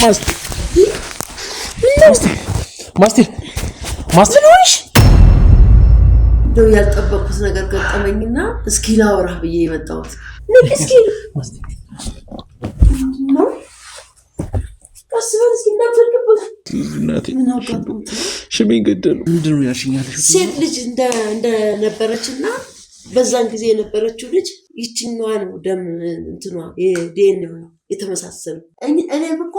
ማስቴር ነውሽ? ደው ያልጠበቁት ነገር ገጠመኝና እስኪ ላውራህ ብዬ የመጣሁት እስኪ ማስቴር ነው። ቀስበን እስኪ እንዳትልቅበት እናቴ ምን አጋጥሞት ሽሜን ገደሉ። ምንድነው ያልሽኛለሽ? ሴት ልጅ እንደነበረችና በዛን ጊዜ የነበረችው ልጅ ይችኛዋ ነው ደም እንትኗ የዲኤንኤ የተመሳሰሉ። እኔም እኮ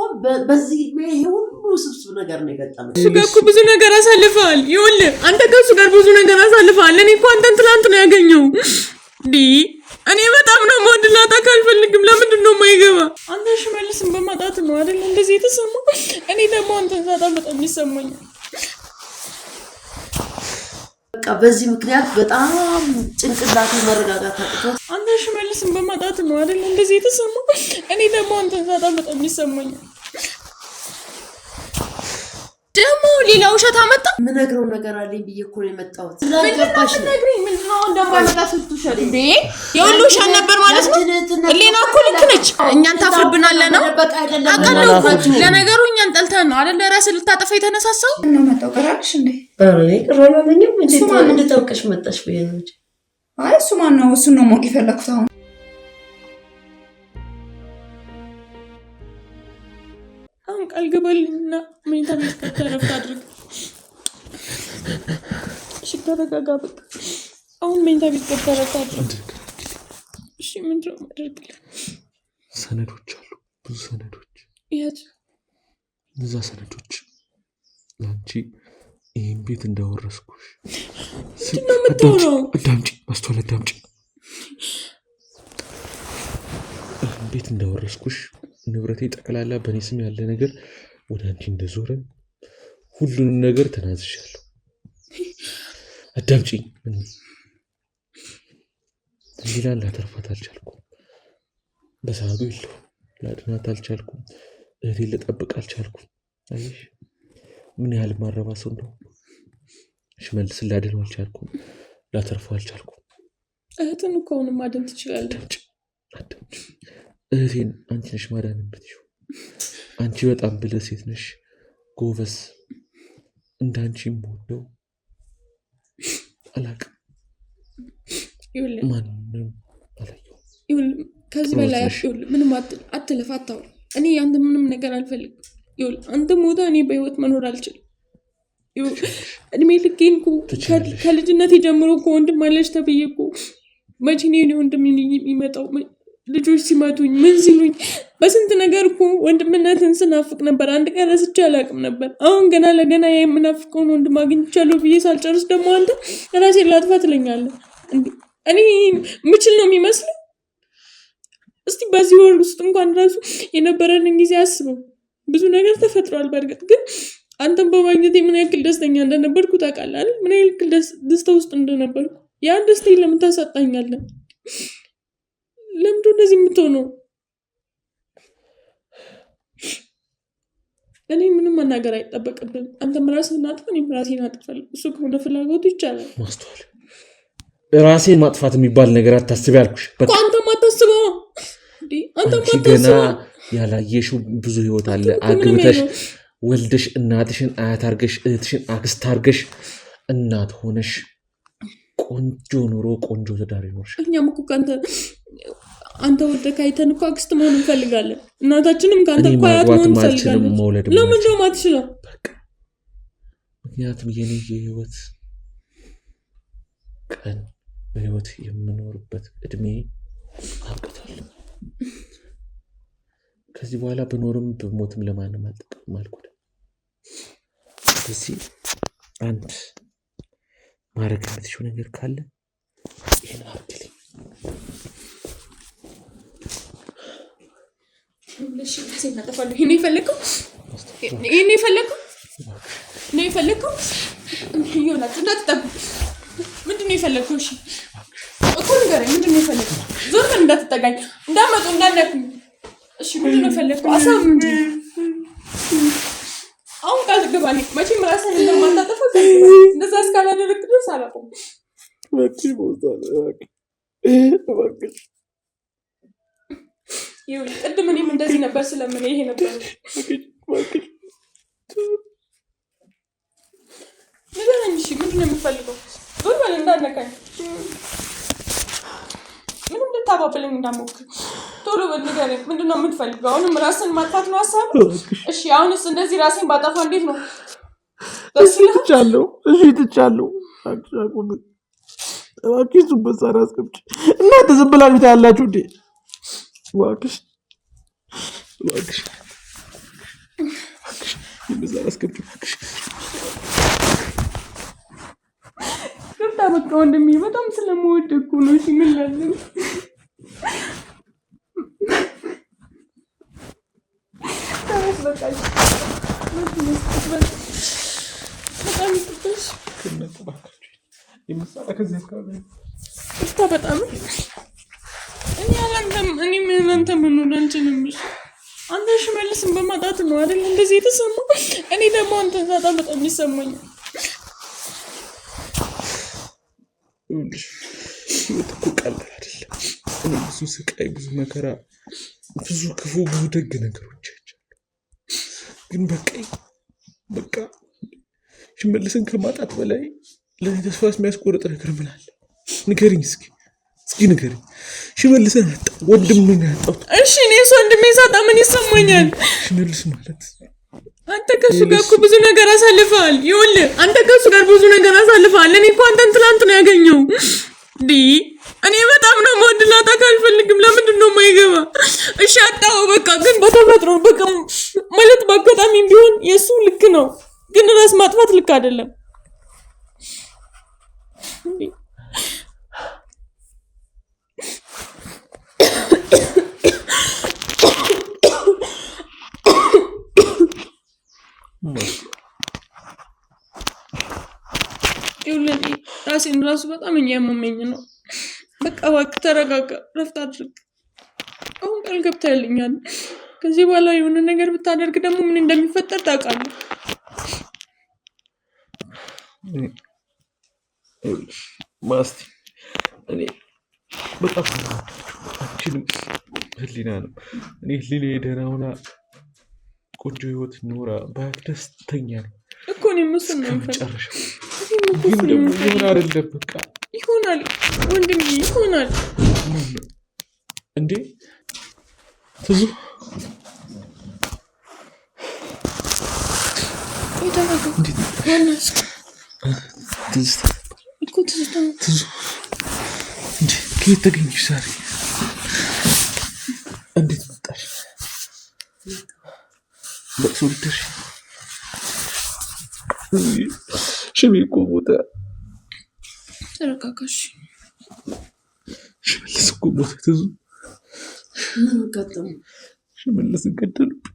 በዚህ ሁሉ ስብስብ ነገር ነው የገጠመኝ። እሱ ጋር እኮ ብዙ ነገር አሳልፈዋል። ይኸውልህ አንተ ከእሱ ጋር ብዙ ነገር አሳልፈዋል። እኔ እኮ አንተን ትላንት ነው ያገኘው። እኔ በጣም ነው የምወድላት አልፈልግም። ለምንድን ነው የማይገባ? አንተ ሽመልስን በማጣት ነው አይደል እንደዚህ የተሰማው? እኔ ደግሞ አንተን ሳጣ በጣም ይሰማኛል። በቃ በዚህ ምክንያት በጣም ጭንቅላቴ መረጋጋት አጥቶት አንተ ሽመልስን በማጣት ነው አይደል እንደዚህ የተሰማው? እኔ ደግሞ አንተን ሳጣ በጣም ይሰማኛል። ደግሞ ሌላ ውሸት አመጣ። ምነግረው ነገር አለኝ ብዬ እኮ ነው የመጣሁት። ስለገባሽ ነግሪኝ። ምን ነው እንደማይመጣ ስትውሸት እንዴ? የሁሉ ውሸት ነበር ማለት ነው። ሌላ እኮ ልክ ነች። እኛን ታፍርብናለህ ነው አቀለው። ለነገሩ እኛን ጠልተን ነው አይደል ራስህ ልታጠፋ የተነሳሳው? ነው መጣው ቀራልሽ እንዴ? አሬ ቅራላለኝም እንዴ? እንድታውቀሽ መጣሽ ብዬ ነው እንጂ። አይ እሱ ማን ነው? እሱ ነው ሞቅ ይፈለኩት። አሁን ቃል ገባልኝና መኝታ ቤት ከተረፍት አድርግ። እሺ ተረጋጋ በቃ። አሁን መኝታ ቤት ከተረፍት አድርግ። እሺ ምንድነው ማድረግልህ? ሰነዶች አሉ፣ ብዙ ሰነዶች። የት? እነዛ ሰነዶች ለአንቺ ይህን ቤት እንዳወረስኩሽ። ምንድነው የምትሆነው? አዳምጪ ማስተዋል፣ አዳምጪ። ይህን ቤት እንዳወረስኩሽ ንብረቴ ጠቅላላ በእኔ ስም ያለ ነገር ወደ አንቺ እንደዞረ ሁሉንም ነገር ተናዝሻለሁ። አዳምጪኝ። ሌላ ላተርፋት አልቻልኩም። በሰዓቱ የለውም ላድናት አልቻልኩም። እህቴን ልጠብቅ አልቻልኩም። አየሽ ምን ያህል ማረባ ሰው እንደሆነ። ሽመልስን ላድነው አልቻልኩም። ላተርፈው አልቻልኩም። እህትን እኮ አሁንም ማዳን ትችላለህ። አዳምጪ። እህቴን አንቺ ነሽ ማዳን የምትችይው። አንቺ በጣም ብልህ ሴት ነሽ፣ ጎበዝ። እንዳንቺ የምወደው አላውቅም፣ ማንም አላየሁም። ከዚህ በላይ ምንም አትለፍ፣ አታውራ። እኔ አንተ ምንም ነገር አልፈልግም። አንተ ሞታ እኔ በህይወት መኖር አልችልም። እድሜ ልኬን ከልጅነቴ ጀምሮ እኮ ወንድም አለሽ ተብዬ እኮ መቼ ነው ወንድም የሚመጣው? ልጆች ሲመቱኝ ምን ሲሉኝ በስንት ነገር እኮ ወንድምነትን ስናፍቅ ነበር። አንድ ቀን ረስቼ አላውቅም ነበር። አሁን ገና ለገና የምናፍቀውን ወንድም አግኝቻለሁ ብዬ ሳልጨርስ ደግሞ አንተ ራሴን ላጥፋ ትለኛለህ። እኔ ምችል ነው የሚመስለው? እስቲ በዚህ ወር ውስጥ እንኳን ራሱ የነበረንን ጊዜ አስበው። ብዙ ነገር ተፈጥሯል። በእርግጥ ግን አንተን በማግኘቴ ምን ያክል ደስተኛ እንደነበርኩ ታውቃለህ አይደል? ምን ያክል ደስታ ውስጥ እንደነበርኩ። ያን ደስታዬን ለምን ታሳጣኛለህ? ለምንድን ነው እንደዚህ የምትሆነው? እኔ ምንም መናገር አይጠበቅብን። አንተም ራስህን አጥፋ፣ እኔም ራሴን አጥፋለሁ። እሱ ከሆነ ፍላጎቱ ይቻላል። ማስተዋል፣ ራሴን ማጥፋት የሚባል ነገር አታስቢ ያልኩሽ። አንተም አታስበው። አንተም ገና ያላየሽው ብዙ ህይወት አለ። አግብተሽ ወልደሽ እናትሽን አያት አርገሽ እህትሽን አክስት አርገሽ እናት ሆነሽ ቆንጆ ኑሮ ቆንጆ ትዳር ይኖርሽ። እኛም እኮ አንተ ወደህ ካይተን እኮ አክስት መሆን እንፈልጋለን። እናታችንም ካንተ እኮ አያት መሆን እንፈልጋለን። ለምን ነው ማትችለው? በቃ ምክንያቱም የኔ የህይወት ቀን በህይወት የምኖርበት እድሜ አብቅቷል። ከዚህ በኋላ ብኖርም ብሞትም ለማንም አልጠቅም አልኩት። ስለዚህ አንድ ማድረግ የምትችው ነገር ካለ ይህን አድርግልኝ። ይሄን የፈለግከው ምንድን ነው የፈለግከው? እሺ እኮ ንገረኝ። ምንድን ነው የፈለግከው? ዞር በል እንዳትጠጋኝ፣ እንዳመጡ እንዳነኩኝ። እሺ ምንድን ነው የፈለግከው? አሳብ ምንድን ነው? አሁን ቃል ግባልኝ። መቼም ራስህን እንደማታጠፋ እንደዛ እስካላደረግክ ድረስ አላውቅም። ቅድም እኔም እንደዚህ ነበር ስለምን ይሄ ነበር ንገረኝ። እሺ ምንድን ነው የምትፈልገው? ዞር በል እንዳነካኝ። ምንም ልታባብለኝ እንዳትሞክር። ቶሎ በል ንገረኝ። ምንድን ነው የምትፈልገው? አሁንም ራስን ማጥፋት ነው ሀሳብ? እሺ አሁንስ እንደዚህ ራሴን ባጠፋ እንዴት ነው? ትቻለሁ። እሺ ትቻለሁ። እባክሽ እሱን መሳሪያ አስቀምጪ። እናንተ ዝም ብላችሁ ታያላችሁ እንዴ? እባክሽ መሳሪያ አስቀምጪ እባክሽ። ይቅርታ በቃ ወንድሜ፣ በጣም ስለምወድህ እኮ ነው። እሺ ምን ላድርግ? በጣም አንተ መኖር አልችልም። አንተ ሽመልስን በማጣት ነው አይደል እንደዚህ የተሰማው? እኔ ደግሞ አንተን ሳጣ በጣም ይሰማኛል። ህይወት እኮ ቀላል አይደለም። እኔ ብዙ ስቃይ፣ ብዙ መከራ፣ ብዙ ክፉ፣ ብዙ ደግ ነገሮች አይቻለሁ። ግን በቃ ሽመልስን ከማጣት በላይ ለእኔ ተስፋ የሚያስቆርጥ ነገር ምን አለ? ንገሪኝ እስኪ ንገሪኝ። ሽመልስን አጣ፣ ወንድሜን ያጣሁት። እሺ እኔስ ወንድሜን ሳጣ ምን ይሰማኛል? ሽመልስ ማለት አንተ ከሱ ጋር እኮ ብዙ ነገር አሳልፈሃል። ይኸውልህ አንተ ከሱ ጋር ብዙ ነገር አሳልፈሃል። እኔ እኮ አንተን ትናንት ነው ያገኘው። እኔ በጣም ነው የምወድህ። ላጣህ አልፈልግም። ለምንድን ነው የማይገባ? እሺ አጣሁ በቃ። ግን በተፈጥሮ በቃ ማለት በአጋጣሚም ቢሆን የእሱ ልክ ነው፣ ግን ራስ ማጥፋት ልክ አይደለም። ራሴን ራሱ በጣም እያመመኝ ነው። በቃ እባክህ ተረጋጋ፣ ረፍት አድርግ። አሁን ቃል ገብተህልኛል። ከዚህ በኋላ የሆነ ነገር ብታደርግ ደግሞ ምን እንደሚፈጠር ታውቃለህ። ማስቲ እኔ በጣም አንቺንም ህሊና ነው እኔ ህሊና ደህና ሆና ቆንጆ ህይወት ኖራ ባያት ደስተኛ ነው እኮ። እኔም እሱን ነው የምፈልገው። ግን ደግሞ ይሆን አይደለም በቃ ይሆናል ወንድሜ ይሆናል። እንዴ ትዙ ትዙ እንዴ ከየት ተገኘሽ ዛሬ? እንዴት መጣሽ? ለቅሶ ልትደርሺ? ሽሜ እኮ ሞተ። ተረጋጋሽ። ሽመልስ እኮ ሞተ። ትዙ ምን ገጠመው? ሽመልስን ገደሉብኝ።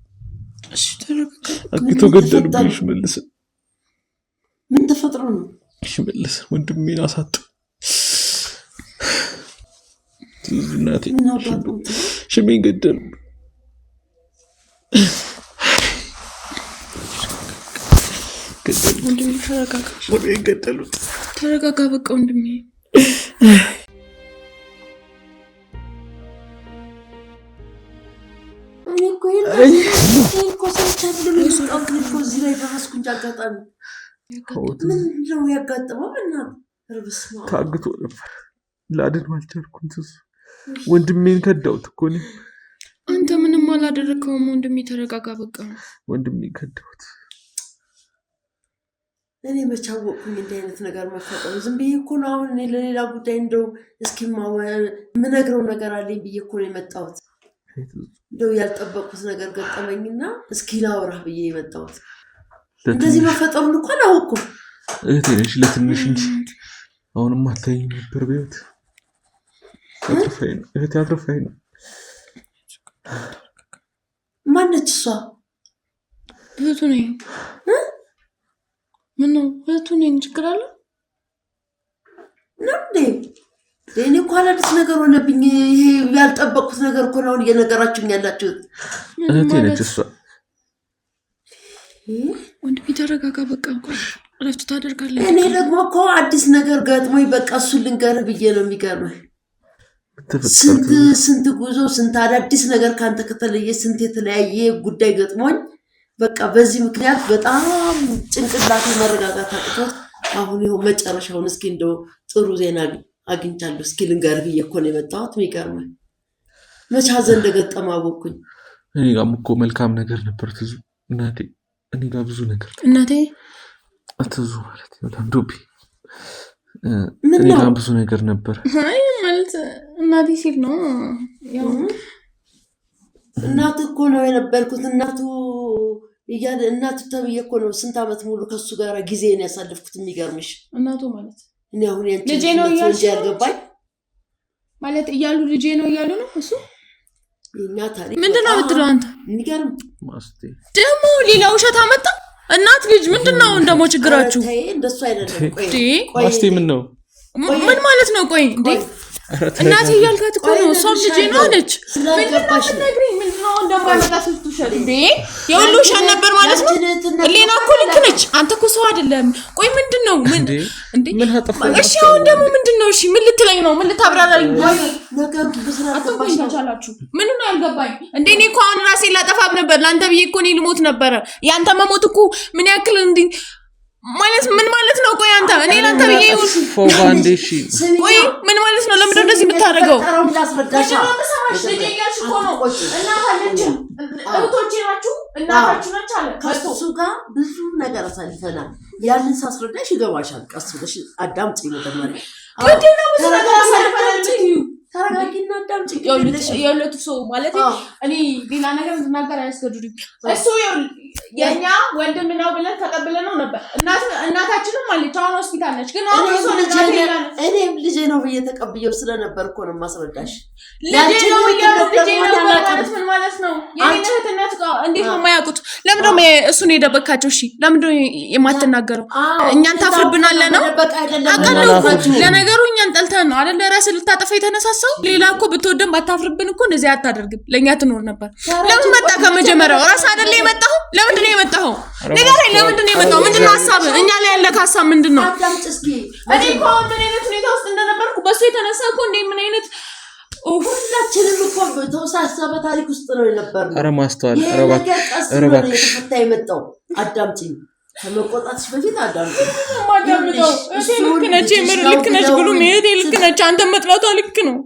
እሺ ተረጋጋ። አግተው ገደሉብኝ ሽመልስን። ምን ተፈጥሮ ነው? ሽመልስ ወንድሜን አሳጡ። ትዙ እናቴ ሽሜን ገደሉብኝ። ወንድሜ ተረጋጋ። ወንድሜን ገደሉት። ተረጋጋ በቃ ወንድሜ። እዚህ ላይ ደረስኩኝ። አጋጣሚ ምንድነው ያጋጠመው? ታግቶ ነበር፣ ላድነው አልቻልኩም። ትዙ ወንድሜን ከዳሁት እኮ እኔ። አንተ ምንም አላደረግከውም ወንድሜ። ተረጋጋ በቃ። ወንድሜን ከዳሁት። እኔ መች አወቅኩኝ እንዲህ አይነት ነገር መፈጠሩ? ዝም ብዬ እኮ ነው አሁን እኔ ለሌላ ጉዳይ እንደው እስኪማ የምነግረው ነገር አለኝ ብዬ እኮ ነው የመጣሁት። እንደው ያልጠበቅኩት ነገር ገጠመኝና እስኪ ላውራ ብዬ የመጣሁት። እንደዚህ መፈጠሩን እኮ አላወቅኩም። እህቴ ነሽ ለትንሽ እንጂ አሁንም አታይኝ ነበር በህይወት። እህቴ አትረፋኝ ነው። ማነች እሷ? እህቱ ነኝ። ምነው እህቱ ነኝ? ችግር አለ ነው እንዴ? እኔ እኮ አዲስ ነገር ሆነብኝ። ይሄ ያልጠበቅኩት ነገር እኮ ነው እየነገራችሁኝ ያላችሁት። እህቴ ነች እሷ። ወንድሜ ተረጋጋ በቃ። እረፍት ታደርጋለህ። እኔ ደግሞ እኮ አዲስ ነገር ገጥሞኝ በቃ እሱን ልንገርህ ብዬ ነው። የሚገርምህ ስንት ጉዞ፣ ስንት አዳዲስ ነገር ከአንተ ከተለየ ስንት የተለያየ ጉዳይ ገጥሞኝ በቃ በዚህ ምክንያት በጣም ጭንቅላቴ መረጋጋት አቅቶት አሁን ይኸው መጨረሻውን እስኪ እንደው ጥሩ ዜና አግኝቻለሁ እስኪ ልንገርህ ብዬ እኮ ነው የመጣሁት። የሚገርምህ መቼ ሀዘን እንደገጠመ አወኩኝ። እኔ ጋርም እኮ መልካም ነገር ነበር ትዙ እናቴ። እኔ ጋር ብዙ ነገር እናቴ ትዙ ማለት ለምዶቢ እኔ ጋር ብዙ ነገር ነበር። አይ ማለት እናቴ ሲል ነው ያው እናቱ እኮ ነው የነበርኩት። እናቱ እያለ እናቱ ተብዬ እኮ ነው ስንት ዓመት ሙሉ ከሱ ጋር ጊዜን ያሳለፍኩት። የሚገርምሽ እናቱ ማለት እኔ አሁን ያንቺ ልጄ ነው እንጂ ያልገባኝ ማለት እያሉ ልጄ ነው እያሉ ነው እሱ እና ታሪክ ምንድነው የምትለው አንተ? የሚገርም ማስቴ ደግሞ ሌላ ውሸት አመጣ። እናት ልጅ ምንድነው እንደሞ ችግራችሁ? እንደሱ አይደለም። ቆይ ማስቴ ምን ነው ምን ማለት ነው? ቆይ እንዴ እናቴ እያልካት እኮ ነው። እሷም ልጄ ነው አለች። ምንድነው እንደማይመጣ ስትውሸት እንዴ የሁሉ ውሸት ነበር ማለት ነው። ሌላ እኮ ልክ ነች። አንተ እኮ ሰው አይደለም። ቆይ ምንድነው እንዴ? ምን አጠፋ? እሺ አሁን ደግሞ ምንድነው? እሺ ምን ልትለኝ ነው? ምን ልታብራራኝ ነው? ነገሩ አትቆይታቻላችሁ። ምን ነው ያልገባኝ እንዴ? እኔ እኮ አሁን ራሴን ላጠፋብ ነበር። ለአንተ ብዬ እኮ እኔ ልሞት ነበረ። ያንተ መሞት እኮ ምን ያክል እንዴ ማለት ምን ማለት ነው? ቆይ አንተ እኔ ላንተ ብዬ ፎባንዴሺ ቆይ ምን ማለት ነው? ለምን እንደዚህ የምታደርገው? ከሱ ጋር ብዙ ነገር አሳልፈናል። ያንን ሳስረዳሽ ይገባሻል። ቀስ ብለሽ አዳምጪኝ። መጀመሪያ ተረጋጊና አዳምጪ። የሁለቱ ሰው ማለት እኔ ሌላ ነገር እንድናገር አያስገድዱኝ። እሱ የኛ ወንድም ነው ብለን ተቀብለን ነው ነበር። እናታችንም አለች አሁን ሆስፒታል ነች። ግን አሁን እኔም ልጄ ነው ብዬ ተቀብዬው ስለነበር እኮ ነው የማስረዳሽ። ልጄ ነው ማለት ምን ማለት ነው? የኔ እህትነት እንዴት ነው የማያውቁት? ለምንድን ነው እሱን የደበካቸው? እሺ ለምንድን ነው የማትናገረው? እኛን ታፍርብናለህ ነው? ለነገሩ እኛን ጠልተን ነው አይደል ራስህ ልታጠፋ የተነሳሳው? ሌላ እኮ ብትወደም ባታፍርብን እኮ እንደዚህ አታደርግም። ለኛ ትኖር ነበር። ለምን መጣ? ከመጀመሪያው ራስ አይደል የመጣው? ለምንድን ነው የመጣው? ንገረኝ። ለምንድን ነው የመጣው? ምንድነው ሀሳብህ? እኛ ላይ ያለ ሀሳብ ምንድነው? እኔ እኮ ምን አይነት ሁኔታ ውስጥ እንደነበርኩ በሱ የተነሳ እኮ እንደ ምን አይነት ሁላችንም እኮ በተወሳሰበ ታሪክ ውስጥ ነው የነበርነው። ኧረ ማስተዋል እባክሽ ተፈታ የመጣው አዳምጪኝ። ከመቆጣትሽ በፊት አዳምጪኝ። ማዳምጠው እሺ ልክ ነች። የምር ልክ ነች ብሎ መሄድ ልክ ነች። አንተ መጥላቷ ልክ ነው።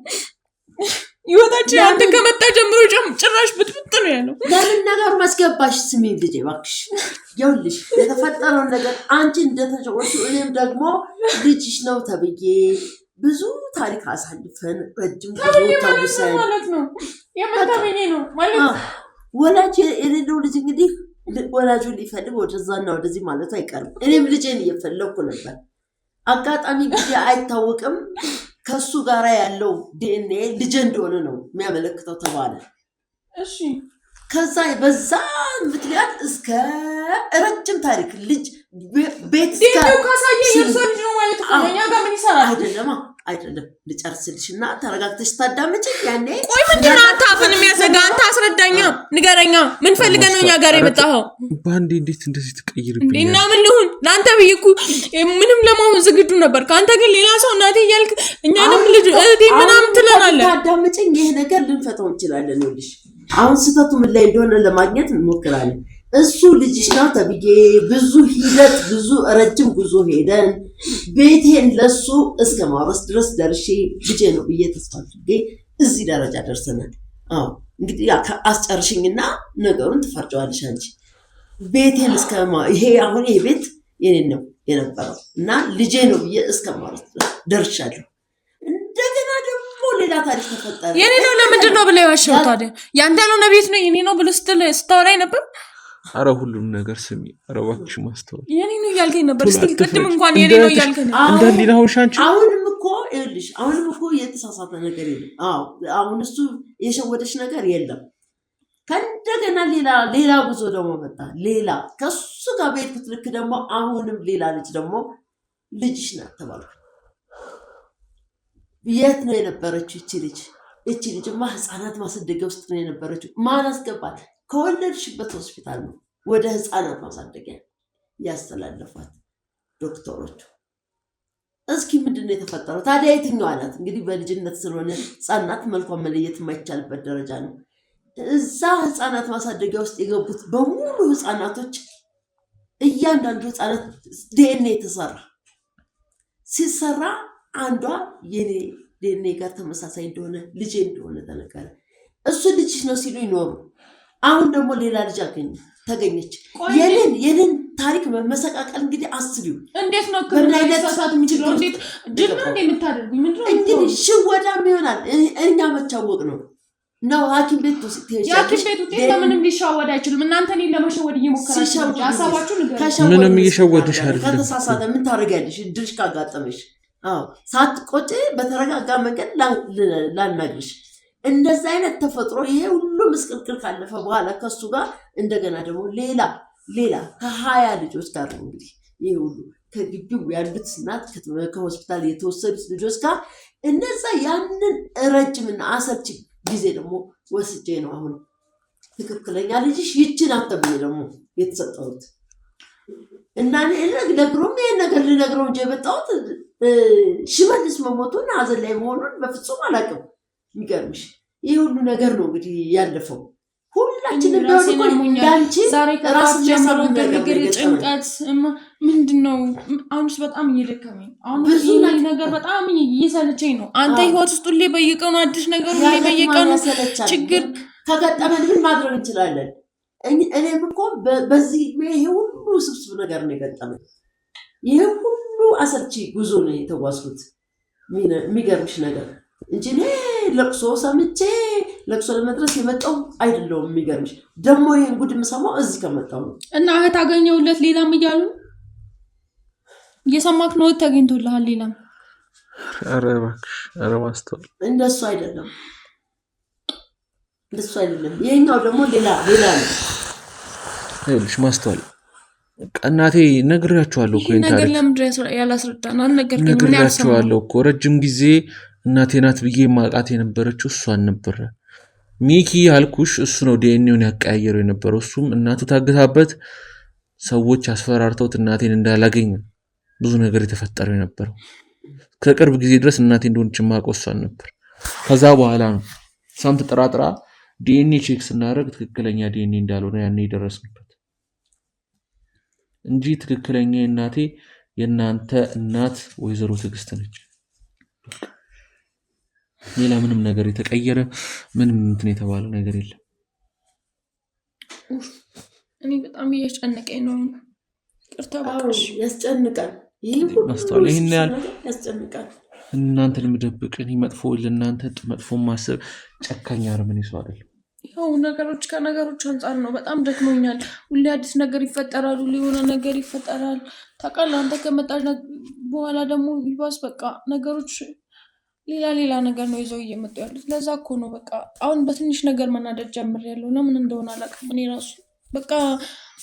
ይወጣችሁ አንተ ከመጣ ጀምሮ ጭራሽ ብትብጥ ነው ያለው። ለምን ነገሩ ማስገባሽ? ስሚኝ ልጄ እባክሽ፣ ይኸውልሽ የተፈጠረው ነገር አንቺ እንደተጨወርሽ እኔም ደግሞ ልጅሽ ነው ተብዬ ብዙ ታሪክ አሳልፈን ረጅም ጊዜ ታውሰን ማለት ነው የመታበኝ ነው ማለት ወላጅ የሌለው ልጅ እንግዲህ ወላጁን ሊፈልግ ወደዛና ወደዚህ ማለቱ አይቀርም። እኔም ልጄን እየፈለኩ ነበር። አጋጣሚ ጊዜ አይታወቅም ከሱ ጋር ያለው ዲኤንኤ ልጅ እንደሆነ ነው የሚያመለክተው ተባለ። እሺ ከዛ በዛ ምክንያት እስከ ረጅም ታሪክ ልጅ ቤት ዲኤንኤው ካሳየ የርሶን ነው ማለት ነው። እኛ ጋር ምን ይሰራል? አይደለም ልጨርስልሽና ተረጋግተሽ ታዳምጪ። ያኔ ቆይ ምንድነው አታፍን የሚያሰጋ? አንተ አስረዳኛ፣ ንገረኛ። ምን ፈልገህ ነው እኛ ጋር የመጣኸው? ባንዴ እንዴት እንደዚህ ትቀይርብኛለህ? እና ምን ልሁን? ለአንተ ብዬ እኮ ምንም ለማሆን ዝግጁ ነበር። ከአንተ ግን ሌላ ሰው እናቴ እያልክ እኛንም ልጅ እህቴ ምናምን ትለናለህ። ታዳምጪኝ። ይሄ ነገር ልንፈታው እንችላለን። ይኸውልሽ አሁን ስህተቱ ምን ላይ እንደሆነ ለማግኘት እንሞክራለን። እሱ ልጅሽ ነው ተብዬ ብዙ ሂደት ብዙ ረጅም ጉዞ ሄደን ቤቴን ለሱ እስከ ማውረስ ድረስ ደርሼ ልጄ ነው ብዬ ተስፋ አድርጌ እዚህ ደረጃ ደርሰናል። አዎ እንግዲህ አስጨርሽኝና ነገሩን ትፈርጀዋለሽ አንቺ። ቤቴን ይሄ አሁን ይሄ ቤት የኔን ነው የነበረው እና ልጄ ነው ብዬ እስከ ማውረስ ድረስ ደርሻለሁ። እንደገና ደግሞ ሌላ ታሪክ ተፈጠረ። የኔ ነው ለምንድን ነው ብለህ ዋሻው? ታዲያ ያንተ ያልሆነ ቤት ነው የኔ ነው ብለህ ስታወራኝ ነበር። አረ ሁሉም ነገር ስሚ። አረ እባክሽ ማስተዋል። የኔ ነው እያልከኝ ነበር። እስቲ ቅድም እንኳን የኔ ነው እያልከኝ ነበር። እንዳሊና ሆሻንቺ አሁንም እኮ ይኸውልሽ አሁንም እኮ የተሳሳተ ነገር የለም። አዎ አሁን እሱ የሸወደሽ ነገር የለም። ከእንደገና ሌላ ጉዞ ደግሞ መጣ። ሌላ ከሱ ጋር በሄድኩት ልክ ደግሞ አሁንም ሌላ ልጅ ደግሞ ልጅሽ ናት ተባልኩ። የት ነው የነበረችው እቺ ልጅ? እቺ ልጅማ ህፃናት ማሳደጊያ ውስጥ ነው የነበረችው። ማን አስገባት? ከወለድሽበት ሆስፒታል ነው ወደ ህፃናት ማሳደጊያ ያስተላለፏት ዶክተሮቹ። እስኪ ምንድነው የተፈጠረው ታዲያ? የትኛዋ ናት? እንግዲህ በልጅነት ስለሆነ ህፃናት መልኳን መለየት የማይቻልበት ደረጃ ነው። እዛ ህፃናት ማሳደጊያ ውስጥ የገቡት በሙሉ ህፃናቶች እያንዳንዱ ህፃናት ዲኤንኤ ተሰራ። ሲሰራ አንዷ የኔ ዲኤንኤ ጋር ተመሳሳይ እንደሆነ ልጄ እንደሆነ ተነገረ። እሱ ልጅሽ ነው ሲሉ ይኖሩ። አሁን ደግሞ ሌላ ልጅ ተገኘች። የኔን ታሪክ መመሰቃቀል እንግዲህ አስቢው። እንዴት ነው ከመሳሳት የሚችለው? እንዴት ድል ነው የምታደርጉ? ምንድነው እንግዲህ ሽወዳም ይሆናል። እኛ መቻወቅ ነው ሐኪም ቤት የሐኪም ቤት ውጤት ለምንም ሊሻወድ አይችልም። እናንተ እኔን ለመሸወድ እየሞከራችሁ ነው። ሀሳባችሁ ምንም እየሸወድሽ አይደለም። ከተሳሳተ ምን ታደርጊያለሽ? ድርሽ ካጋጠመሽ ሳትቆጪ በተረጋጋ መንገድ ላናግርሽ። እንደዛ አይነት ተፈጥሮ ይሄ ሁሉ ምስቅልቅል ካለፈ በኋላ ከሱ ጋር እንደገና ደግሞ ሌላ ከ20 ልጆች ጋር ነው እንግዲህ ይሄ ሁሉ ከግቢው ያሉት እናት ከሆስፒታል የተወሰዱት ልጆች ጋር እነዛ ያንን ረጅምና አሰልቺ ጊዜ ደግሞ ወስጄ ነው አሁን ትክክለኛ ልጅሽ ይችን አተብዬ ደግሞ የተሰጠሁት እና ነግሮም ይሄን ነገር ልነግረው እንጂ የመጣሁት ሽመልስ መሞቱን ሀዘን ላይ መሆኑን በፍጹም አላውቅም። የሚገርምሽ ይህ ሁሉ ነገር ነው እንግዲህ ያለፈው። ሁላችንም ዳንቺ ራስ ጀምሮ ግርግር ጭንቀት ምንድነው? አሁንስ በጣም እየደከመኝ አሁን ብዙ ነገር በጣም እየሰለቸኝ ነው። አንተ ህይወት ውስጥ ሁሌ በየቀኑ አዲስ ነገር ሁሌ በየቀኑ ችግር ከገጠመን ምን ማድረግ እንችላለን? እኔም እኮ በዚህ ይሄ ሁሉ ስብስብ ነገር ነው የገጠመኝ። ይሄ ሁሉ አሰልቺ ጉዞ ነው የተጓዝኩት። የሚገርምሽ ነገር እንጂ እኔ ለቅሶ ሰምቼ ለቅሶ ለመድረስ የመጣው አይደለሁም። የሚገርምሽ ደግሞ ይሄን ጉድ የምሰማው እዚህ ከመጣው ነው። እና እህት አገኘሁለት ሌላም እያሉ እየሰማክ ነው። ተገኝቶልሃል ሌላም? ኧረ እባክሽ ኧረ ማስተዋል እንደሱ አይደለም። ይሄኛው ደግሞ ሌላ ነው። ይኸውልሽ ማስተዋል እናቴ ነግሬያቸዋለሁ እኮ ነገር ለምንድን ያላስረዳናል? ነግሬያቸዋለሁ እኮ ረጅም ጊዜ እናቴ ናት ብዬ ማቃት የነበረችው እሷን ነበረ። ሚኪ ያልኩሽ እሱ ነው ዲኤንኤውን ያቀያየረው የነበረው። እሱም እናቱ ታግታበት ሰዎች አስፈራርተውት እናቴን እንዳላገኝ ብዙ ነገር የተፈጠረው የነበረው። ከቅርብ ጊዜ ድረስ እናቴ እንደሆነች ማውቀው እሷን ነበር። ከዛ በኋላ ነው እሷም ተጠራጥራ ዲኤንኤ ቼክ ስናደርግ ትክክለኛ ዲኤንኤ እንዳልሆነ ያኔ የደረስንበት እንጂ ትክክለኛ እናቴ የእናንተ እናት ወይዘሮ ትዕግስት ነች። ሌላ ምንም ነገር የተቀየረ ምንም እንትን የተባለ ነገር የለም። እኔ በጣም እያስጨነቀኝ ነው። ቅርታ ባክሽ። ያስጨንቃል። ይሄን ያስጨንቃል። እናንተን የምደብቅ እኔ መጥፎ ለእናንተ መጥፎ ማሰብ ጨካኝ አረመኔ ሰው አይደለም። ያው ነገሮች ከነገሮች አንጻር ነው። በጣም ደክሞኛል። ሁሌ አዲስ ነገር ይፈጠራል። ሁሌ የሆነ ነገር ይፈጠራል። ታውቃለህ አንተ ከመጣሽ በኋላ ደግሞ ይባስ በቃ ነገሮች ሌላ ነገር ነው ይዘው እየመጡ ያሉት። ለዛ እኮ ነው በቃ አሁን በትንሽ ነገር መናደድ ጀምሬያለሁ። ለምን እንደሆነ አላውቅም። እኔ ራሱ በቃ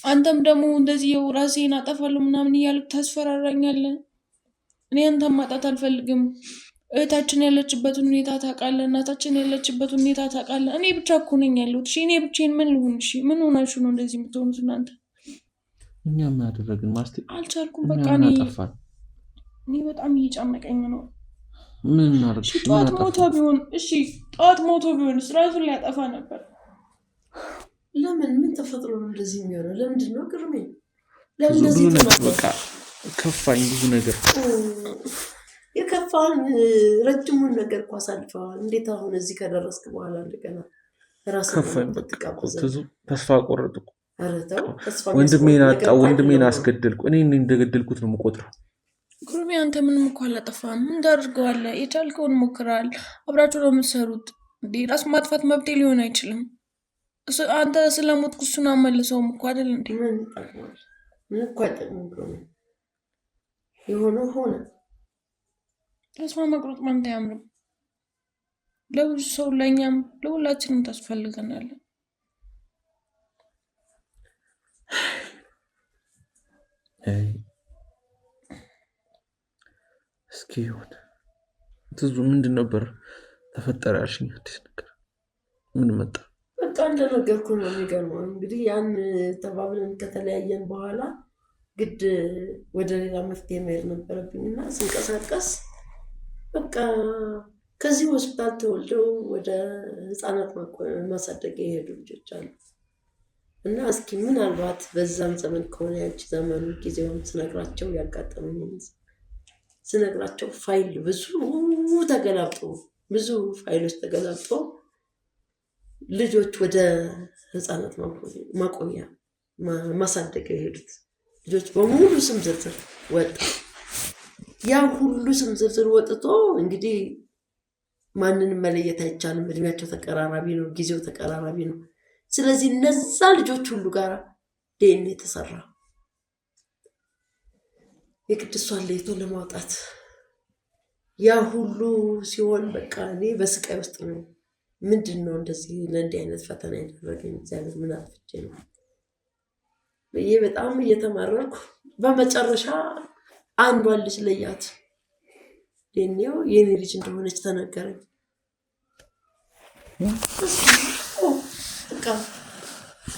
አንተም ደግሞ እንደዚህ ራሴን አጠፋለሁ ምናምን እያልክ ታስፈራራኛለህ። እኔ አንተም ማጣት አልፈልግም። እህታችን ያለችበትን ሁኔታ ታውቃለህ። እናታችን ያለችበትን ሁኔታ ታውቃለህ። እኔ ብቻ እኮ ነኝ ያለሁት። እኔ ብቻዬን ምን ልሁን? ምን ሆናችሁ ነው እንደዚህ የምትሆኑት እናንተ? እኛ ምን አደረግን? ማስቴ አልቻልኩም። በቃ እኔ በጣም እየጨነቀኝ ነው። ምን እናደርግ? ጠዋት ሞቶ ቢሆን እሺ፣ ጠዋት ሞቶ ቢሆን ራሱን ሊያጠፋ ነበር። ለምን? ምን ተፈጥሮ ነው እንደዚህ የሚሆነው? ለምንድን ነው ግርሜ? ብዙ ነገር በቃ ከፋኝ። ብዙ ነገር የከፋን ረጅሙን ነገር እኮ አሳልፈዋል። እንዴት አሁን እዚህ ከደረስክ በኋላ እንደገና ከፋኝ። በቃ ተስፋ ቆረጥኩ። ወንድሜን አጣሁ። ወንድሜን አስገደልኩ። እኔ እንደገደልኩት ነው የምቆጥረው። ጉርሜ አንተ ምንም እኮ አላጠፋም። ምን ታደርገዋለህ? የቻልከውን ሞክራል። አብራችሁ ነው የምትሰሩት። ራስ ማጥፋት መብቴ ሊሆን አይችልም። አንተ ስለሞትኩ እሱን አመልሰውም እኮ አይደል እንዴ? ምን እኮ አይጠቅም። የሆነ ሆነ። ተስፋ መቁረጥ ማለት አያምርም። ለብዙ ሰው ለእኛም ለሁላችንም ታስፈልገናለን። እስኪ ይሁን። ትዙ ምንድን ነበር ተፈጠረ ያልሽኝ? አዲስ ነገር ምን መጣ? በቃ እንደነገርኩ ነው። የሚገርመው እንግዲህ ያን ተባብለን ከተለያየን በኋላ ግድ ወደ ሌላ መፍትሄ መሄድ ነበረብኝና ስንቀሳቀስ በቃ ከዚህ ሆስፒታል ተወልደው ወደ ህፃናት ማሳደጊያ የሄዱ ልጆች አሉ። እና እስኪ ምናልባት በዛም ዘመን ከሆነ ያቺ ዘመኑ ጊዜውን ስነግራቸው ያጋጠመኝ ስነግራቸው ፋይል ብዙ ተገላብጦ ብዙ ፋይሎች ተገላብጦ ልጆች ወደ ህፃናት ማቆያ ማሳደጊያ የሄዱት ልጆች በሙሉ ስም ዝርዝር ወጣ። ያ ሁሉ ስም ዝርዝር ወጥቶ እንግዲህ ማንንም መለየት አይቻልም። እድሜያቸው ተቀራራቢ ነው፣ ጊዜው ተቀራራቢ ነው። ስለዚህ እነዛ ልጆች ሁሉ ጋር ዲኤንኤ ተሰራ። የቅድሷን ለይቶ ለማውጣት ያ ሁሉ ሲሆን በቃ እኔ በስቃይ ውስጥ ነው። ምንድን ነው እንደዚህ ለእንዲህ አይነት ፈተና ያደረገኝ? እግዚአብሔር ምን አጥፍቼ ነው ብዬ በጣም እየተማረርኩ በመጨረሻ አንዷን ልጅ ለያት። ዲኤንኤው የኔ ልጅ እንደሆነች ተነገረኝ።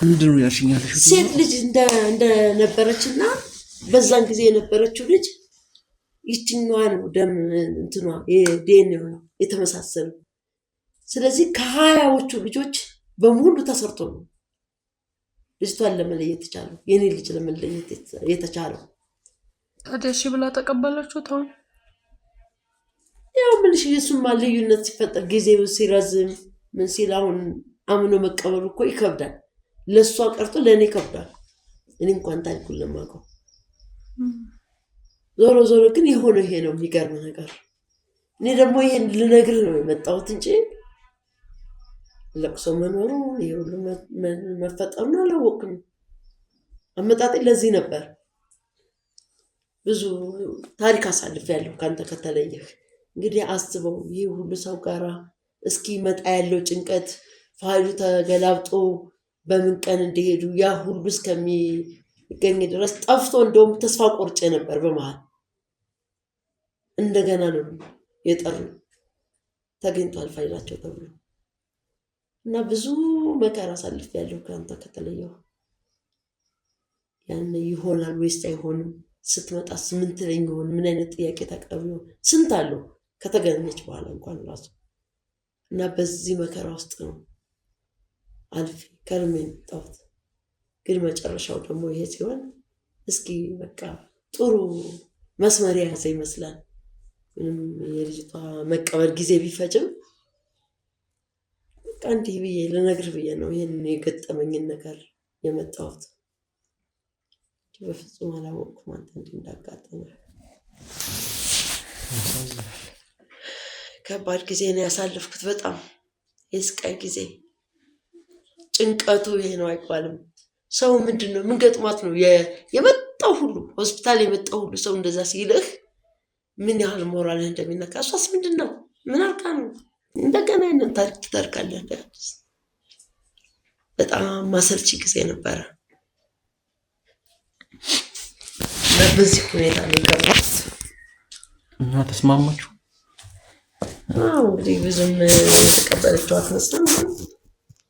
ምንድን ነው ያልሽኛለሽ? ሴት ልጅ እንደነበረችና በዛን ጊዜ የነበረችው ልጅ ይችኛዋ ነው ደም እንትኗ የዲኤንኤው ነው የተመሳሰሉ። ስለዚህ ከ20ዎቹ ልጆች በሙሉ ተሰርቶ ነው ልጅቷን ለመለየት የቻለው፣ የኔ ልጅ ለመለየት የተቻለው። ታዲያ እሺ ብላ ተቀበላችሁ? ታው ያው ምንሽ እሱማ ልዩነት ሲፈጠር ጊዜው ሲረዝም ምን ሲል አሁን አምኖ መቀበሉ እኮ ይከብዳል። ለሷ ቀርቶ ለኔ ይከብዳል። እኔ እንኳን ታሪኩን ለማውቀው ዞሮ ዞሮ ግን የሆነው ይሄ ነው። የሚገርም ነገር እኔ ደግሞ ይሄን ልነግር ነው የመጣሁት እንጂ ለቅሶ መኖሩ ይሄ ሁሉ መፈጠሩን አላወቅኩም። አመጣጤ ለዚህ ነበር። ብዙ ታሪክ አሳልፌያለሁ ካንተ ከተለየህ። እንግዲህ አስበው ይህ ሁሉ ሰው ጋራ እስኪ መጣ ያለው ጭንቀት ፋይሉ ተገላብጦ በምን ቀን እንደሄዱ ያ ሁሉ እስከሚገኝ ድረስ ጠፍቶ እንደውም ተስፋ ቆርጬ ነበር። በመሃል እንደገና ነው የጠሩ ተገኝቷል ፋይላቸው ተብሎ እና ብዙ መከራ አሳልፌያለሁ ካንተ ከተለየሁ። ያን ይሆናል ወይስ አይሆንም? ስትመጣስ ምን ትለኝ ይሆን? ምን አይነት ጥያቄ ታቀርብ? ስንት አለው ከተገኘች በኋላ እንኳን ራሱ እና በዚህ መከራ ውስጥ ነው አልፌ ከርሜ የመጣሁት። ግን መጨረሻው ደግሞ ይሄ ሲሆን እስኪ በቃ ጥሩ መስመር የያዘ ይመስላል። ምንም የልጅቷ መቀበል ጊዜ ቢፈጅም በቃ እንዲህ ብዬ ልነግርህ ብዬ ነው ይህን የገጠመኝን ነገር የመጣሁት። በፍጹም አላወቅኩም አንተ እንዲህ እንዳጋጠመ። ከባድ ጊዜ ነው ያሳለፍኩት። በጣም የስቃይ ጊዜ። ጭንቀቱ ይሄ ነው አይባልም። ሰው ምንድን ነው ምን ገጥሟት ነው የመጣው ሁሉ ሆስፒታል የመጣው ሁሉ ሰው እንደዛ ሲልህ ምን ያህል ሞራልህ እንደሚነካ። እሷስ ምንድን ነው ምን አልካ ነው እንደገና ይህንን ታሪክ ትተርካለህ። በጣም ማሰልቺ ጊዜ ነበረ። በዚህ ሁኔታ ነው የቀረሁት። እና ተስማማችሁ? እንግዲህ ብዙም የተቀበለችው አትመስልም።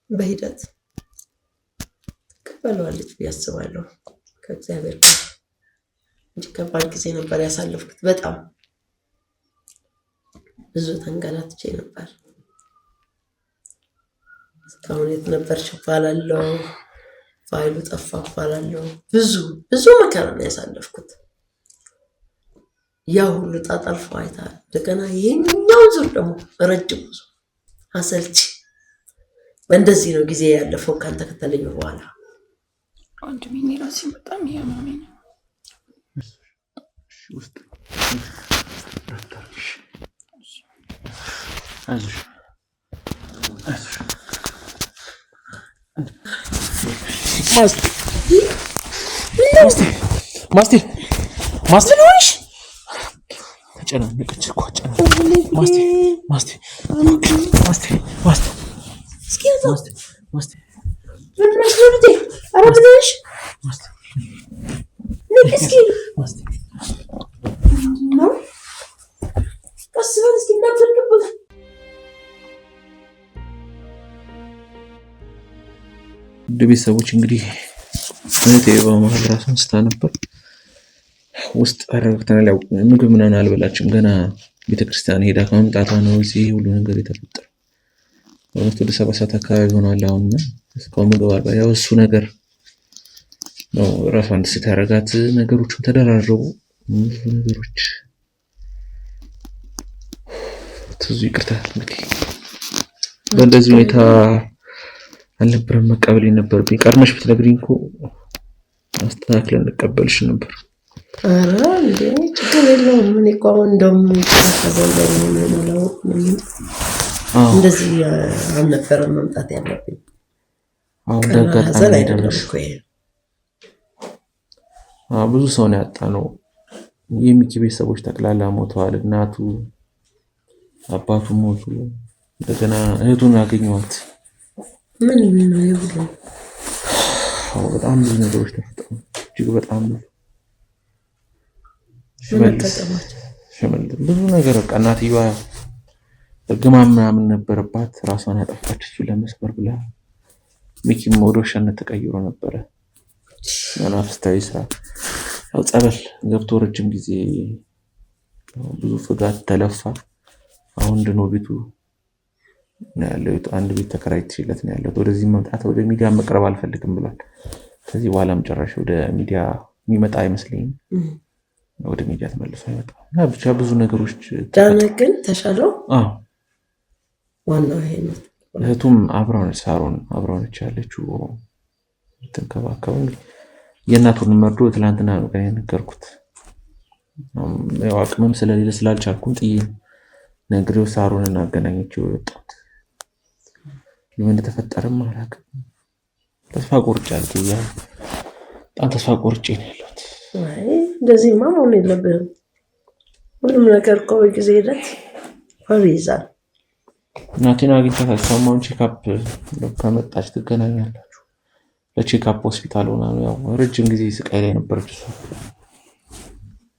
በሂደት ትቀበለዋለች ብዬ አስባለሁ ከእግዚአብሔር ጋር እንጂ ከባድ ጊዜ ነበር ያሳለፍኩት። በጣም ብዙ ተንገላትቼ ነበር። እስካሁን የት ነበርሽ እባላለሁ፣ ፋይሉ ጠፋ እባላለሁ። ብዙ መከራ ነው ያሳለፍኩት። ያ ሁሉ ጣጣ አልፎ አይተሃል። እንደገና ይሄኛው ዙር ደግሞ ረጅም ብዙ አሰልቺ። በእንደዚህ ነው ጊዜ ያለፈው ካንተ ከተለየሁ በኋላ። ወንድሜ ራሴ በጣም ያማመኝ ነው። ውስጥ አይዞሽ ማስቴ ነሽ? ተጨናነቀች እኮ ማስቴ ውድ ቤተሰቦች እንግዲህ እህቴ በመሀል ራሱን ስታ ነበር። ውስጥ አረጋግተናል። ያው ምግብ ምናምን አልበላችም ገና ቤተክርስቲያን ሄዳ ከመምጣቷ ነው እዚህ ሁሉ ነገር የተፈጠረው። በእውነት ወደ 7 ሰዓት አካባቢ ሆኗል አሁንና እስካሁን ምግብ አልባ ያው እሱ ነገር ነው ራሷን ስታረጋት ነገሮችም ተደራረቡ ብዙ ነገሮች ትዙ ይቅርታ እንግዲህ በእንደዚህ ሁኔታ አልነበረም መቀበል የነበረብኝ። ቀድመሽ ብትነግሪኝ እኮ አስተካክለን እንቀበልሽ ነበር። ኧረ እንዴ ችግር የለውም። ምን እኮ እንደውም እንደዚህ አልነበረም መምጣት ያለብኝ። ብዙ ሰው ነው ያጣነው። የሚኪ ቤተሰቦች ጠቅላላ ሞተዋል። እናቱ አባቱ ሞቱ። እንደገና እህቱን አገኘኋት። ምን ነው ይሁሉ በጣም ብዙ ነገሮች ተፈጠሩ። እጅግ በጣም ብዙ ነገር በቃ እናትየዋ እርግማን ምናምን ነበረባት። ራሷን ያጠፋች እሱ ለመስበር ብላ። ሚኪም ወደ ውሻነት ተቀይሮ ነበረ። መናፍስታዊ ስራ ያው ጸበል ገብቶ ረጅም ጊዜ ብዙ ፍጋት ተለፋ። አሁን ድኖ ቤቱ ያለው አንድ ቤት ተከራይቼለት ነው ያለው። ወደዚህ መምጣት ወደ ሚዲያ መቅረብ አልፈልግም ብሏል። ከዚህ በኋላም ጭራሽ ወደ ሚዲያ የሚመጣ አይመስለኝም። ወደ ሚዲያ ተመልሶ አይመጣም። እና ብቻ ብዙ ነገሮች ዳነ። ግን ተሻለው? አዎ ዋናው ይሄ ነው። እህቱም አብራው ነች፣ ሳሮን አብራው ነች ያለችው ተንከባከቡ። የእናቱን መርዶ ትላንትና ነው ቀን የነገርኩት። ያው አቅምም ስለሌለ ስላልቻልኩም ጥዬ ነግሬው ሳሮንን አገናኘችው የወጣሁት። ምን እንደተፈጠረም አላውቅም። ተስፋ ቆርጫለሁ። በጣም ተስፋ ቆርጬ ነው ያለሁት። አይ እንደዚህማ መሆን የለብህም። ሁሉም ነገር እኮ በጊዜ ሂደት ይይዛል። እናቴን አግኝቻታለሁ። ሰሞኑን ቼክአፕ ከመጣች ትገናኛላችሁ። ለቼክአፕ ሆስፒታል ሆና ነው። ያው ረጅም ጊዜ ስቃይ ላይ ነበረች እሷ።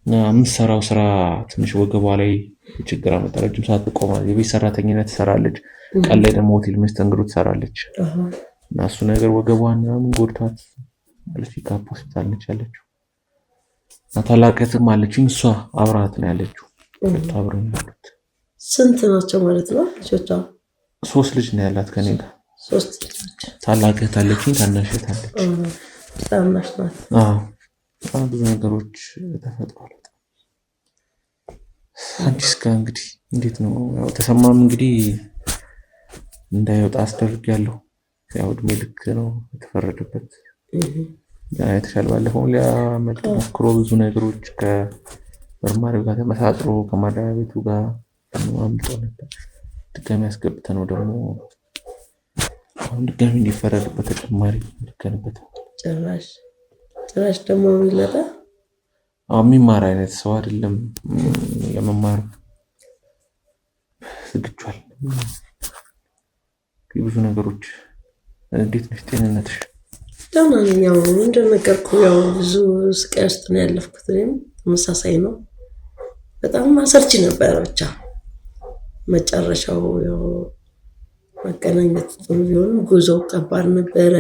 የምትሰራው ስራ ትንሽ ወገቧ ላይ ችግር አመጣ። ረጅም ሰዓት ትቆማለች። የቤት ሰራተኝነት ትሰራለች። ቀን ላይ ደግሞ ሆቴል መስተንግዶ ትሰራለች። እና እሱ ነገር ወገቧን ምናምን ጎድቷት ቼክአፕ ሆስፒታል ነች ያለችው። ታላቅ እህትም አለችኝ። እሷ አብራት ነው ያለችው። አብረን ያሉት ስንት ናቸው ማለት ነው ልጆቿ? 3 ልጅ ነው ያላት ከኔ ጋር። 3 ልጆች። ታላቅ እህት አለችኝ፣ ታናሽ እህት አለች። ታናሽ ናት። በጣም ብዙ ነገሮች ተፈጥሯል። አንቺስ ጋር እንግዲህ እንዴት ነው? ያው ተሰማም እንግዲህ እንዳይወጣ አስደርጊያለሁ። ያው እድሜ ልክ ነው የተፈረደበት። የተሻለ ባለፈው ሊያመልጥ ሞክሮ ብዙ ነገሮች ከመርማሪው ጋር ተመሳጥሮ ከማረሚያ ቤቱ ጋር አምልጦ ነበር። ድጋሚ አስገብተነው ደግሞ አሁን ድጋሚ እንዲፈረድበት ተጨማሪ ልከንበት ጭራሽ ደግሞ የሚለጣ የሚማር አይነት ሰው አይደለም። ለመማር ዝግጁ ብዙ ነገሮች። እንዴት ነሽ? ጤንነትሽ? ደህና ነኝ። ያው እንደነገርኩህ ያው ብዙ ስቃይ ውስጥ ነው ያለፍኩት። እኔም ተመሳሳይ ነው። በጣም አሰልቺ ነበረ። ብቻ መጨረሻው ያው መገናኘት ጥሩ ቢሆንም ጉዞው ከባድ ነበረ።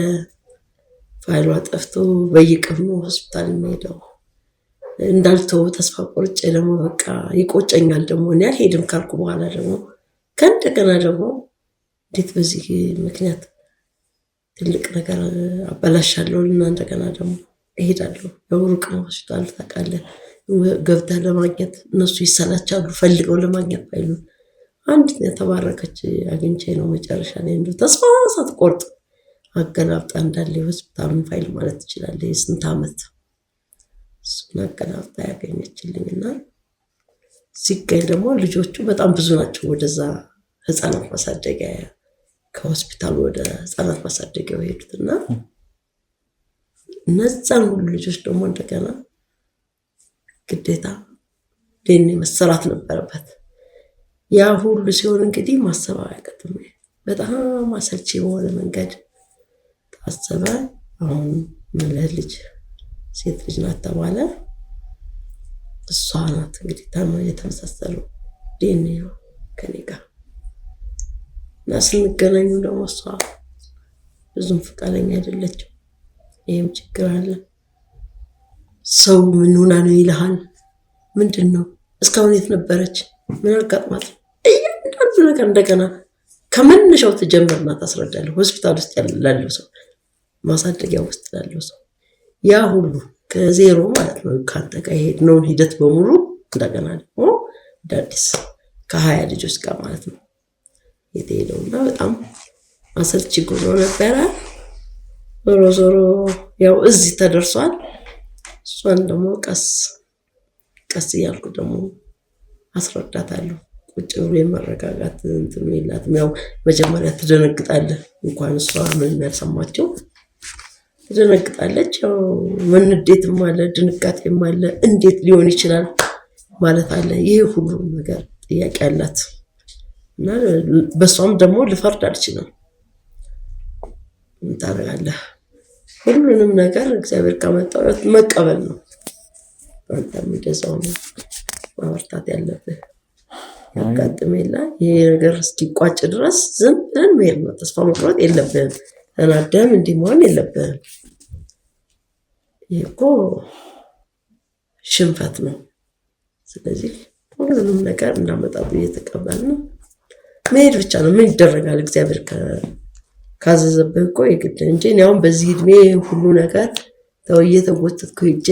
ፋይሏ ጠፍቶ በየቀኑ ሆስፒታል የሚሄደው እንዳልተው ተስፋ ቆርጬ ደግሞ በቃ ይቆጨኛል። ደግሞ እኔ አልሄድም ካልኩ በኋላ ደግሞ ከእንደገና ደግሞ እንዴት በዚህ ምክንያት ትልቅ ነገር አበላሻለሁ እና እንደገና ደግሞ እሄዳለሁ። ያው ሩቅ ነው ሆስፒታል ታውቃለህ። ገብተህ ለማግኘት እነሱ ይሰላቻሉ ፈልገው ለማግኘት ፋይሉ አንድ የተባረከች አግኝቼ ነው መጨረሻ ላይ እንደው ተስፋ ሳትቆርጥ አገላብጣ እንዳለ የሆስፒታሉን ፋይል ማለት ትችላለህ። የስንት ዓመት እሱን አገላብጣ ያገኘችልኝና ሲገኝ ደግሞ ልጆቹ በጣም ብዙ ናቸው። ወደዛ ህፃናት ማሳደጊያ ከሆስፒታሉ ወደ ህፃናት ማሳደጊያ ሄዱትና እነዛን ሁሉ ልጆች ደግሞ እንደገና ግዴታ ዴኔ መሰራት ነበረበት። ያ ሁሉ ሲሆን እንግዲህ ማሰብ አያቅትም። በጣም አሰልቺ በሆነ መንገድ ታሰበ። አሁን ምን ልጅ ሴት ልጅ ናት ተባለ። እሷ ናት እንግዲህ የተመሳሰለው ዴኔ ነው ከኔ ጋር እና ስንገናኙ ደግሞ እሷ ብዙም ፈቃደኛ አይደለችም። ይህም ችግር አለ። ሰው ምን ሆና ነው ይልሃል። ምንድን ነው እስካሁን የት ነበረች? ምን አጋጥማት እያንዳንዱ ነገር እንደገና ከመነሻው ትጀምርና ታስረዳለህ። ሆስፒታል ውስጥ ላለው ሰው ማሳደጊያ ውስጥ ላለው ሰው ያ ሁሉ ከዜሮ ማለት ነው። ካንተ ጋር የሄድነውን ሂደት በሙሉ እንደገና ደግሞ አዲስ ከ20 ልጆች ጋር ማለት ነው የተሄደውና በጣም አሰልቺ ጉዞ ነበረ። ዞሮ ዞሮ ያው እዚህ ተደርሷል። እሷን ደግሞ ቀስ እያልኩ ደግሞ አስረዳታለሁ። ቁጭ ብሎ የመረጋጋት እንትን የላትም። ያው መጀመሪያ ትደነግጣለህ። እንኳን እሷ ምን ያልሰማቸው ትደነግጣለች። ያው ንዴትም አለ፣ ድንጋጤም አለ። እንዴት ሊሆን ይችላል ማለት አለ። ይሄ ሁሉ ነገር ጥያቄ አላት እና በሷም ደግሞ ልፈርድ አልችልም። ታረጋለህ ሁሉንም ነገር እግዚአብሔር ካመጣው መቀበል ነው። አንተም እንደዛው ነው ማወርታት ያለብህ። ያጋጥም የለ ይሄ ነገር እስኪቋጭ ድረስ ዝም ብለን መሄድ ነው። ተስፋ መቁረጥ የለብህም። ተናደም እንዲህ መሆን የለብህም። ይሄ እኮ ሽንፈት ነው። ስለዚህ ሁሉንም ነገር እንዳመጣጡ እየተቀበልን መሄድ ብቻ ነው። ምን ይደረጋል? እግዚአብሔር ካዘዘብህ እኮ የግድ እንጂ አሁን በዚህ እድሜ ሁሉ ነገር እየተጎተትኩ ሄጄ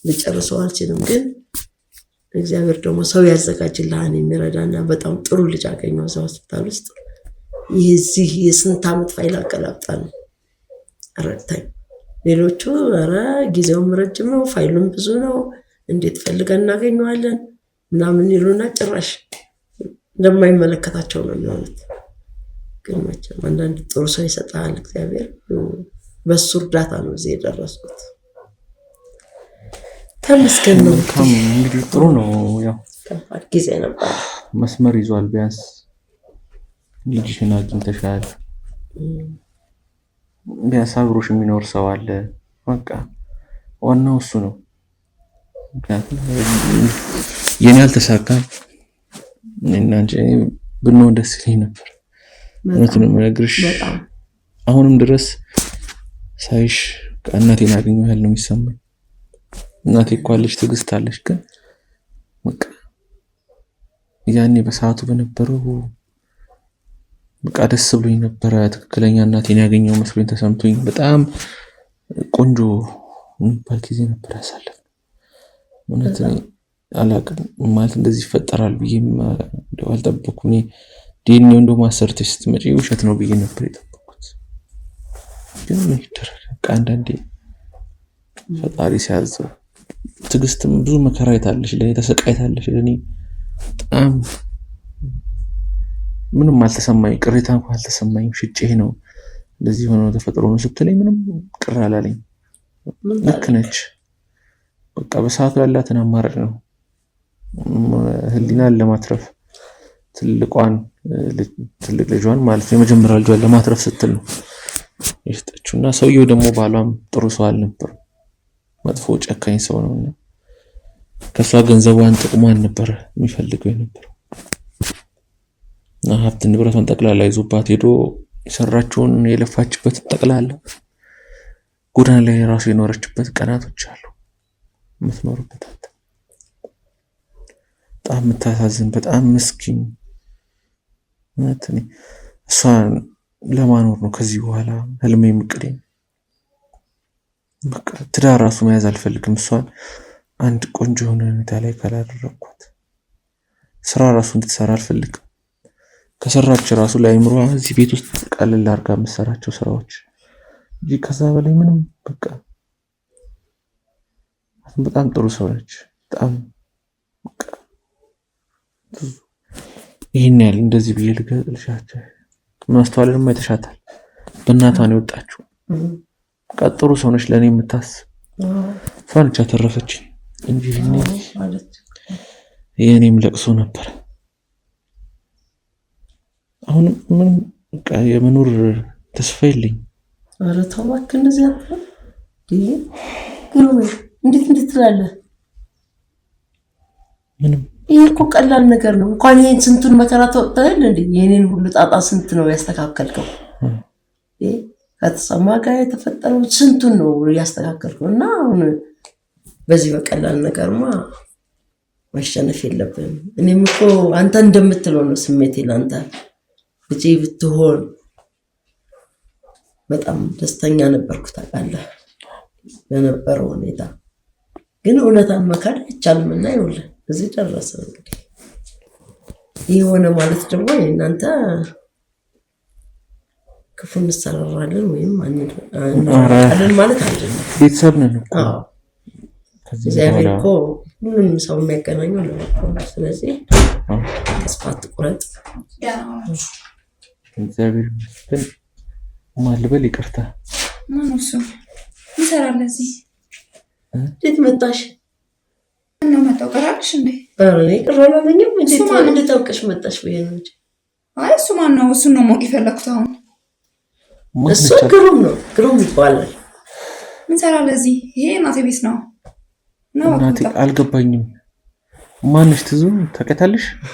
ልጨርሰው አልችልም። ግን እግዚአብሔር ደግሞ ሰው ያዘጋጅልሃል የሚረዳና በጣም ጥሩ ልጅ አገኘው እዛ ሆስፒታል ውስጥ። ይህ የስንት ዓመት ፋይል አቀላብጣ ነው ረድታኝ። ሌሎቹ ኧረ ጊዜውም ረጅም ነው፣ ፋይሉም ብዙ ነው፣ እንዴት ፈልገን እናገኘዋለን ምናምን ይሉና ጭራሽ እንደማይመለከታቸው ነው የሚሆኑት። ግን መቼም አንዳንድ ጥሩ ሰው ይሰጣል እግዚአብሔር። በሱ እርዳታ ነው እዚህ የደረስኩት። ተመስገን ነው። እንግዲህ ጥሩ ነው። ያው ከባድ ጊዜ ነበር። መስመር ይዟል። ቢያንስ ልጅሽን አግኝተሻል። ቢያንስ አብሮሽ የሚኖር ሰው አለ። በቃ ዋናው እሱ ነው። ምክንያቱም የኔ አልተሳካም እና እንጂ ብንሆን ደስ ይለኝ ነበር። እውነቱን የምነግርሽ አሁንም ድረስ ሳይሽ እናቴን አገኘሁ ያህል ነው የሚሰማኝ። እናቴ እኮ አለች፣ ትዕግስት አለች። ግን በቃ ያኔ በሰዓቱ በነበረው በቃ ደስ ብሎኝ ነበረ። ትክክለኛ እናቴን ያገኘው መስሎኝ ተሰምቶኝ በጣም ቆንጆ የሚባል ጊዜ ነበር ያሳለፍነው። እውነት አላውቅም ማለት እንደዚህ ይፈጠራል ብዬ አልጠበኩም። ዲኤንኤው እንደው ማሰርተሽ ስትመጪ ውሸት ነው ብዬ ነበር የጠበኩት። ግን ምን ይደረግ በቃ አንዳንዴ ፈጣሪ ሲያዘው። ትዕግስትም ብዙ መከራ አይታለሽ፣ ለኔ ተሰቃይታለሽ። ለኔ በጣም ምንም አልተሰማኝ፣ ቅሬታ እንኳን አልተሰማኝ። ሽጬ ነው እንደዚህ ሆኖ ተፈጥሮ ነው ስትለኝ ምንም ቅር አላለኝ። ልክ ነች። በቃ በሰዓቱ ያላትን አማራጭ ነው ህሊናን ለማትረፍ ትልቅ ልጇን ማለት ነው የመጀመሪያ ልጇን ለማትረፍ ስትል ነው የሰጠችው። እና ሰውየው ደግሞ ባሏም ጥሩ ሰው አልነበረም፣ መጥፎ ጨካኝ ሰው ነውና ከሷ ገንዘቧን ጥቅሟን ነበር የሚፈልገው የነበረው። እና ሀብት ንብረቷን ጠቅላላ ይዞባት ሄዶ የሰራችውን የለፋችበት ጠቅላላ ጎዳና ላይ ራሱ የኖረችበት ቀናቶች አሉ። የምትኖርበት በጣም የምታሳዝን በጣም ምስኪን ማለት ነው። እሷን ለማኖር ነው ከዚህ በኋላ ህልሜ ምቅዴ። በቃ ትዳር ራሱ መያዝ አልፈልግም። እሷን አንድ ቆንጆ የሆነ ሁኔታ ላይ ካላደረኳት ስራ ራሱ እንድትሰራ አልፈልግም። ከሰራች ራሱ ለአይምሯ እዚህ ቤት ውስጥ ቀለል አድርጋ የምትሰራቸው ስራዎች እንጂ ከዛ በላይ ምንም በቃ በጣም ጥሩ ሰው ነች። በጣም ይሄን ያህል እንደዚህ ብዬ ልገልጽልሻቸው ማስተዋልንም አይተሻታል። በእናቷ ነው የወጣችው። በቃ ጥሩ ሰው ነች። ለኔ የምታስብ እሷ ነች ያተረፈች እንጂ የኔም ለቅሶ ነበር። አሁን ምን በቃ የመኖር ተስፋ የለኝ። ኧረ ተው እባክህ እንደዚህ አትበል። እንዴት ትላለህ? ምንም ይሄ እኮ ቀላል ነገር ነው። እንኳን ይሄን ስንቱን መከራ ተወጥተሃል እንዴ! የኔን ሁሉ ጣጣ ስንት ነው ያስተካከልከው? ከተሰማ ጋር የተፈጠረው ስንቱን ነው ያስተካከልከው? እና አሁን በዚህ በቀላል ነገርማ ማሸነፍ የለብህም። እኔም እኮ አንተ እንደምትለው ነው ስሜቴ ለአንተ ልጄ ብትሆን በጣም ደስተኛ ነበርኩ ታውቃለህ በነበረው ሁኔታ። ግን እውነታን መካድ አይቻልም እና ይኸውልህ እዚህ ደረሰ። እንግዲህ ይህ ሆነ ማለት ደግሞ እናንተ ክፉ እንሰራራለን ወይም አንራራለን ማለት አይደለም። ቤተሰብ ነን እኮ። እግዚአብሔር እኮ ሁሉንም ሰው የሚያገናኘው ነው። ስለዚህ ተስፋ አትቁረጥ። እግዚአብሔር ይመስገን። ማን ልበል? ይቅርታ። ማን ነው እሱ? ይሰራል እዚህ። እንዴት መጣሽ? ነው መጣው ቀራልሽ እንዴ? እኔ ቅር አላለኝም። እንዴት ታውቀሽ መጣሽ ብዬ ነው እንጂ። አይ እሱ ማን ነው? እሱን ነው ማወቅ የፈለኩት አሁን። እሱ ግሩም ነው፣ ግሩም ይባላል። ምን ሰራል እዚህ? ይሄ እናቴ ቤት ነው። እናቴ አልገባኝም። ማንሽ ትዙ ታውቂያታለሽ?